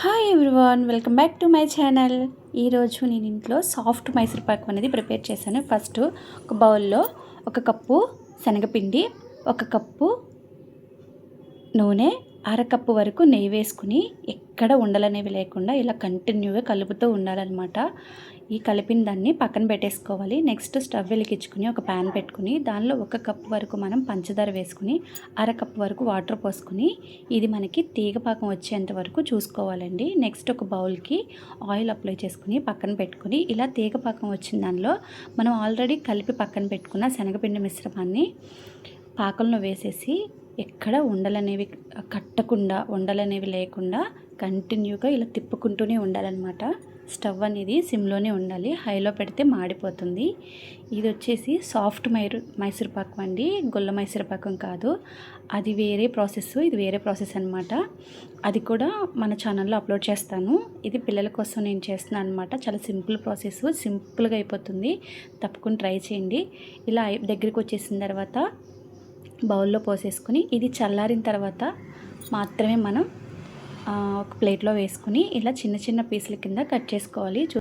Hi everyone, welcome back to my channel. ఈరోజు నేను ఇంట్లో సాఫ్ట్ మైసూర్ పాక్ అనేది ప్రిపేర్ చేశాను. ఫస్ట్ ఒక బౌల్లో 1 కప్పు శనగపిండి, 1 కప్పు నూనె, 1/2 కప్పు వరకు నెయ్యి వేసుకుని ఎక్కడ ఉండలనేవి లేకుండా ఇలా కంటిన్యూగా కలుపుతూ ఉండాలన్నమాట. ఈ కలిపిన దాన్ని పక్కన పెట్టేసుకోవాలి. నెక్స్ట్ స్టవ్ వెలిగించుకుని ఒక ప్యాన్ పెట్టుకుని దానిలో 1 కప్పు వరకు మనం పంచదార వేసుకుని 1/2 కప్పు వరకు వాటర్ పోసుకుని ఇది మనకి తీగపాకం వచ్చేంత వరకు చూసుకోవాలండి. నెక్స్ట్ ఒక బౌల్కి ఆయిల్ అప్లై చేసుకుని పక్కన పెట్టుకుని ఇలా తీగపాకం వచ్చిన దానిలో మనం ఆల్రెడీ కలిపి పక్కన పెట్టుకున్న శనగపిండి మిశ్రమాన్ని పాకంలో వేసేసి ఎక్కడ ఉండలనేవి కట్టకుండా, ఉండలనేవి లేకుండా కంటిన్యూగా ఇలా తిప్పుకుంటూనే ఉండాలన్నమాట. స్టవ్ అనేది సిమ్లోనే ఉండాలి, హైలో పెడితే మాడిపోతుంది. ఇది వచ్చేసి సాఫ్ట్ మైసూర్ పాకం అండి, గొల్ల మైసూర్ పాకం కాదు. అది వేరే ప్రాసెస్, ఇది వేరే ప్రాసెస్ అనమాట. అది కూడా మన ఛానల్లో అప్లోడ్ చేస్తాను. ఇది పిల్లల కోసం నేను చేస్తున్నాను అనమాట. చాలా సింపుల్ ప్రాసెస్, సింపుల్గా అయిపోతుంది. తప్పకుండా ట్రై చేయండి. ఇలా దగ్గరికి వచ్చేసిన తర్వాత బౌల్లో పోసేసుకుని ఇది చల్లారిన తర్వాత మాత్రమే మనం ఒక ప్లేట్లో వేసుకుని ఇలా చిన్న చిన్న పీసుల కింద కట్ చేసుకోవాలి.